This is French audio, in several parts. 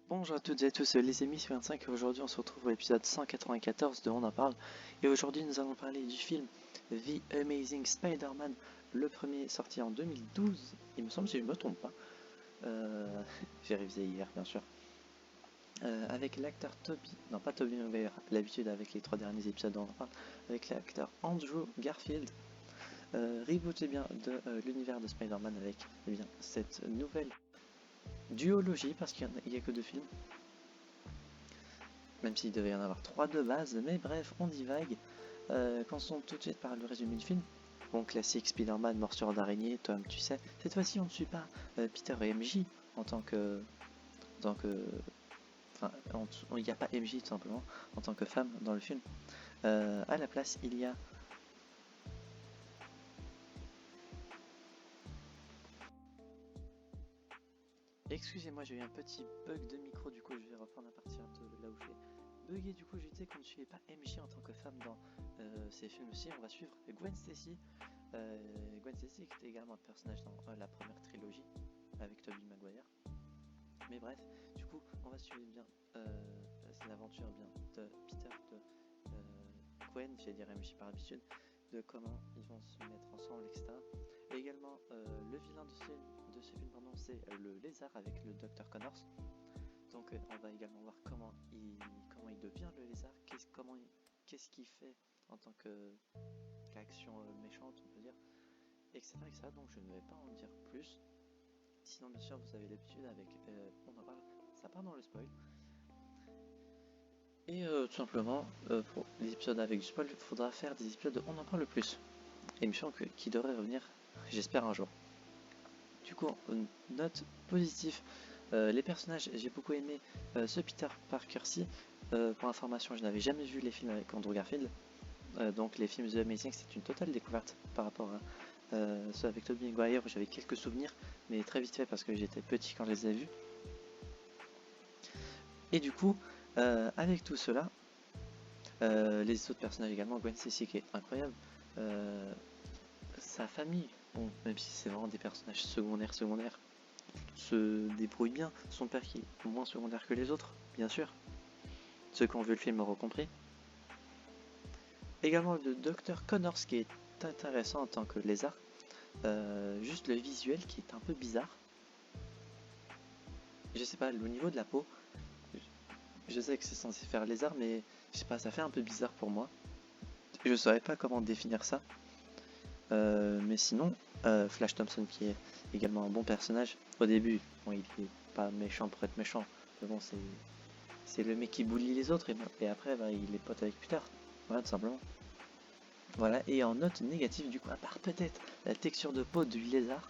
Bonjour à toutes et à tous, les amis, c'est 25 et aujourd'hui on se retrouve pour l'épisode 194 de On en parle. Et aujourd'hui nous allons parler du film The Amazing Spider-Man, le premier sorti en 2012, il me semble si je ne me trompe pas. J'ai révisé hier bien sûr. Avec l'acteur non pas Tobey Maguire, l'habitude avec les 3 derniers épisodes dont on en parle, avec l'acteur Andrew Garfield. Rebooté bien de l'univers de Spider-Man avec cette nouvelle duologie parce qu'il n'y a que 2 films. Même s'il devait y en avoir 3 de base, mais bref, on divague. Commençons tout de suite par le résumé du film. Bon, classique, Spider-Man, morsure d'araignée, Tom, tu sais. Cette fois-ci, on ne suit pas Peter et MJ en tant que... Enfin, il n'y a pas MJ tout simplement, en tant que femme dans le film. À la place, il y a... Excusez-moi, j'ai eu un petit bug de micro, du coup je vais reprendre à partir de là où j'ai bugué. Du coup, je disais qu'on ne suivait pas MJ en tant que femme dans ces films-ci. On va suivre Gwen Stacy. Gwen Stacy était également un personnage dans la première trilogie avec Tobey Maguire. Mais bref, du coup, on va suivre bien l'aventure bien de Peter, de Gwen, j'allais dire MJ par habitude, de comment ils vont se mettre ensemble, etc. Et également, le vilain de ce film, c'est le lézard avec le Dr Connors. Donc, on va également voir comment il devient le lézard, qu'est-ce qu'il fait en tant qu'action méchante, on peut dire, etc., etc. Donc, je ne vais pas en dire plus. Sinon, bien sûr, vous avez l'habitude avec on en parle, ça part dans le spoil. Et tout simplement, pour les épisodes avec du spoil, il faudra faire des épisodes de on en parle le plus. Émission qui devrait revenir, j'espère, un jour. Du coup, une note positive. Les personnages, j'ai beaucoup aimé ce Peter Parker-ci. Pour information, je n'avais jamais vu les films avec Andrew Garfield. Donc les films The Amazing, c'est une totale découverte par rapport à ceux avec Tobey Maguire où j'avais quelques souvenirs, mais très vite fait parce que j'étais petit quand je les ai vus. Et du coup, avec tout cela, les autres personnages également, Gwen Stacy qui est incroyable, sa famille, bon, même si c'est vraiment des personnages secondaires, se débrouille bien. Son père qui est moins secondaire que les autres, bien sûr. Ceux qui ont vu le film auront compris. Également le Dr Connors qui est intéressant en tant que lézard. Juste le visuel qui est un peu bizarre. Je sais pas, au niveau de la peau, je sais que c'est censé faire lézard, mais je sais pas, ça fait un peu bizarre pour moi. Je saurais pas comment définir ça. Mais sinon, Flash Thompson qui est également un bon personnage. Au début, bon, il est pas méchant pour être méchant, mais bon, c'est le mec qui bully les autres et après, bah, il est pote avec Peter. Voilà, tout simplement. Voilà, et en note négative, du coup, à part peut-être la texture de peau du lézard,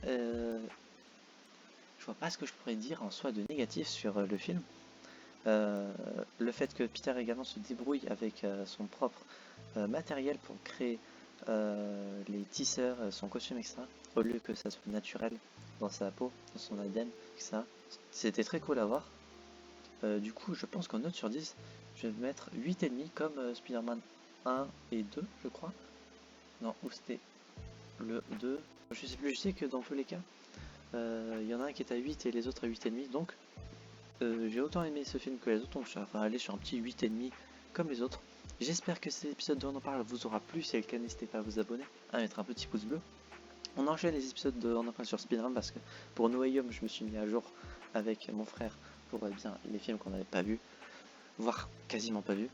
je vois pas ce que je pourrais dire en soi de négatif sur le film. Le fait que Peter également se débrouille avec son propre matériel pour créer les tisseurs, son costume, etc. Au lieu que ça soit naturel dans sa peau, dans son ADN, etc. C'était très cool à voir. Du coup, je pense qu'en note sur 10, je vais mettre 8,5 comme Spider-Man 1 et 2, je crois. Non, ou c'était le 2. Je sais plus, je sais que dans tous les cas, il y en a un qui est à 8 et les autres à 8,5. Donc, j'ai autant aimé ce film que les autres, donc je vais aller sur un petit 8,5 comme les autres. J'espère que cet épisode de On en parle vous aura plu. Si c'est le cas, n'hésitez pas à vous abonner, à mettre un petit pouce bleu. On enchaîne les épisodes de On en parle sur Speedrun parce que pour No Way Home, je me suis mis à jour avec mon frère pour bien les films qu'on n'avait pas vus, voire quasiment pas vus.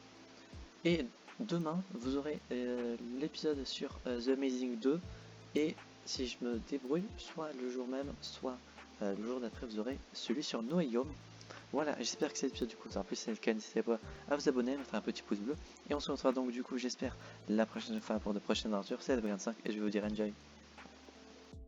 Et demain, vous aurez l'épisode sur The Amazing 2 et si je me débrouille, soit le jour même, soit le jour d'après, vous aurez celui sur No Way Home. Voilà, j'espère que cet épisode du coup vous aura plu. Si c'est le cas, n'hésitez pas à vous abonner, à mettre un petit pouce bleu. Et on se retrouvera donc du coup, j'espère, la prochaine fois pour de prochaines aventures. C'est Adrien5 et je vais vous dire enjoy.